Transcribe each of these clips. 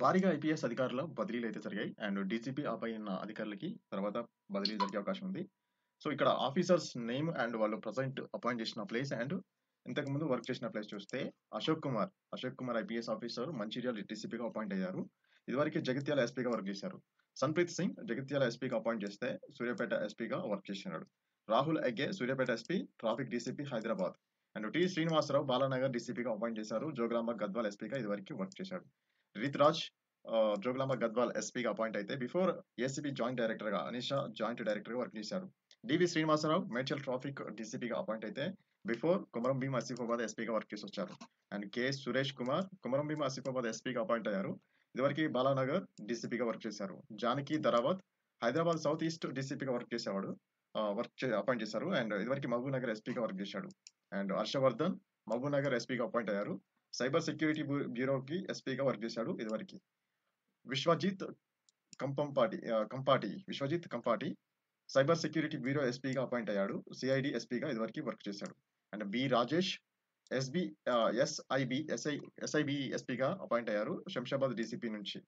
భారీగా ఐపీఎస్ అధికారుల బదిలీలైతే జరిగాయి. అండ్ డీజీపీ ఆపై ఉన్న అధికారులకి తర్వాత బదిలీ జరిగే అవకాశం ఉంది. సో, ఇక్కడ ఆఫీసర్స్ నేమ్ అండ్ వాళ్ళు ప్రెజెంట్ అపాయింట్ చేసిన ప్లేస్ అండ్ ఇంతకుముందు వర్క్ చేసిన ప్లేస్ చూస్తే అశోక్ కుమార్ ఐపీఎస్ ఆఫీసర్ మంచిర్యాల డీసీపీగా అపాయింట్ అయ్యారు. ఇదివరకే జగిత్యాల ఎస్పీగా వర్క్ చేశారు. సన్‌ప్రీత్ సింగ్ జగిత్యాల ఎస్పీగా అపాయింట్ చేస్తే సూర్యాపేట ఎస్పీగా వర్క్ చేస్తున్నాడు. రాహుల్ ఎగ్గే Suryapet SP, traffic DCP Hyderabad. And T Srinivasarao Balanagar డీసీపీగా అపాయింట్ చేశారు. జోగులాంబ గద్వాల్ ఎస్పీగా ఇదివరకు వర్క్ చేశాడు. రిత్ రాజ్ జోగులాంబ గద్వాల్ ఎస్పీగా అపాయింట్ అయితే బిఫోర్ ఏసీబీ జాయింట్ డైరెక్టర్ గా అనిషా జాయింట్ డైరెక్టర్ గా వర్క్ చేశారు. డివి శ్రీనివాసరావు మేడ్చల్ ట్రాఫిక్ డీసీపీగా అపాయింట్ అయితే బిఫోర్ కొమరం భీం ఆసిఫాబాద్ ఎస్పీగా వర్క్ చేసి వచ్చారు. అండ్ కె సురేష్ కుమార్ కొమరం భీం ఆసిఫాబాద్ ఎస్పీగా అపాయింట్ అయ్యారు. ఇదివరకు బాలానగర్ డీసీపీగా వర్క్ చేశారు. జానకి ధరావత్ హైదరాబాద్ సౌత్ ఈస్ట్ డీసీపీగా వర్క్ చేసేవాడు. అపాయింట్ చేశారు. అండ్ ఇదివరకు మహబూబ్ నగర్ ఎస్పీగా వర్క్ చేశాడు. అండ్ హర్షవర్ధన్ మహబూబ్ నగర్ ఎస్పీగా అపాయింట్ అయ్యారు. సైబర్ సెక్యూరిటీ బ్యూరోకి ఎస్పీగా వర్క్ చేశాడు. ఇదివరకు Vishwajit Kampati cyber security bureau ఎస్పీగా అపాయింట్ అయ్యాడు. సిఐడి ఎస్పీగా ఇదివరకు వర్క్ చేశాడు. అండ్ బి రాజేష్ ఎస్ఐబి ఎస్పీగా అపాయింట్ అయ్యారు శంషాబాద్ డీసీపీ నుంచి.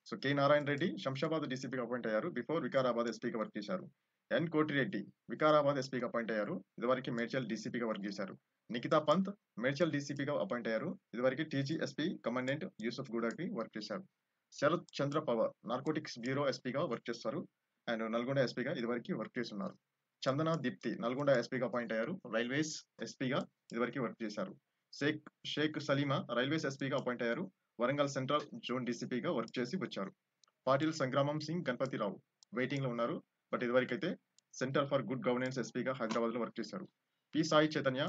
సో కె నారాయణ రెడ్డి శంషాబాద్ డీసీపీగా అపాయింట్ అయ్యారు. బిఫోర్ వికారాబాద్ ఎస్పీగా వర్క్ చేశారు. ఎన్ కోటిరెడ్డి వికారాబాద్ ఎస్పీగా అపాయింట్ అయ్యారు. ఇదివరకు మేడ్చల్ డీసీపీగా వర్క్ చేశారు. నిఖితా పంత్ మేడ్చల్ డీసీపీగా అపాయింట్ అయ్యారు. ఇదివరకు టీజీ ఎస్పీ కమాండెంట్ యూసుఫ్ గూడకి వర్క్ చేశారు. శరత్ చంద్ర పవార్ నార్కోటిక్స్ బ్యూరో ఎస్పీగా వర్క్ చేస్తారు. అండ్ నల్గొండ ఎస్పీగా ఇదివరకు వర్క్ చేస్తున్నారు. చందన దీప్తి నల్గొండ ఎస్పీగా అపాయింట్ అయ్యారు. రైల్వేస్ ఎస్పీగా ఇదివరకు వర్క్ చేశారు. షేక్ సలీమా రైల్వేస్ ఎస్పీగా అపాయింట్ అయ్యారు. వరంగల్ సెంట్రల్ జోన్ డీసీపీగా వర్క్ చేసి వచ్చారు. పాటిల్ సంగ్రామం సింగ్ గణపతిరావు వెయిటింగ్ లో ఉన్నారు. బట్ ఇదివరకు అయితే సెంటర్ ఫర్ గుడ్ గవర్నెన్స్ ఎస్పీగా హైదరాబాద్ లో వర్క్ చేశారు. పి సాయి చైతన్య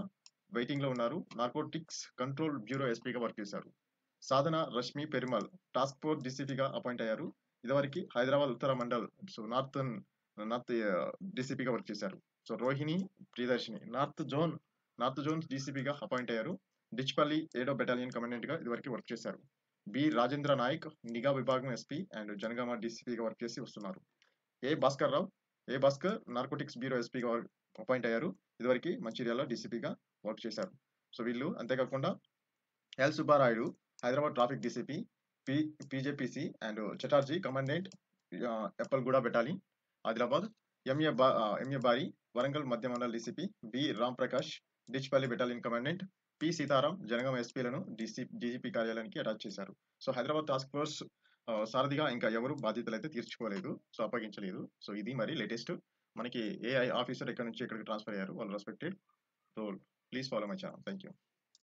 వెయిటింగ్ లో ఉన్నారు. నార్కోటిక్స్ కంట్రోల్ బ్యూరో ఎస్పీగా వర్క్ చేశారు. సాధన రష్మి పెరుమల్ టాస్క్ ఫోర్స్ డీసీపీగా అపాయింట్ అయ్యారు. ఇదివరకు హైదరాబాద్ ఉత్తర మండల్ నార్త్ డీసీపీగా వర్క్ చేశారు. So Rohini Priyadarshini north zone డీసీపీగా అపాయింట్ అయ్యారు. డిచ్పల్లి 7వ బెటాలియన్ కమాండెంట్ గా ఇదివరకు వర్క్ చేశారు. బి రాజేంద్ర నాయక్ నిఘా విభాగం ఎస్పీ అండ్ జనగామ డీసీపీగా వర్క్ చేసి వస్తున్నారు. ఏ భాస్కర్ నార్కోటిక్స్ బ్యూరో ఎస్పీగా అపాయింట్ అయ్యారు. ఇదివరకు మంచిర్యాల డీసీపీగా వర్క్ చేశారు. సో వీళ్ళు అంతేకాకుండా L Subbarayudu Hyderabad traffic DCP, PJPC and Chatterjee commandant Eppalguda battalion Adilabad, MA Bari Warangal మధ్య మండల్ DCP, B Ram Prakash Dichpally battalion commandant, P Sitaram Jangaon ఎస్పీలను డీజీపీ కార్యాలయానికి అటాచ్ చేశారు. సో హైదరాబాద్ టాస్క్ ఫోర్స్ సారథిగా ఇంకా ఎవరు బాధ్యతలు అయితే తీర్చుకోలేదు. సో అప్పగించలేదు. సో ఇది మరి లేటెస్ట్ మనకి ఏఐ ఆఫీసర్ ఎక్కడి నుంచి ఎక్కడికి ట్రాన్స్ఫర్ అయ్యారు వాళ్ళ respected role. Please follow my channel. Thank you.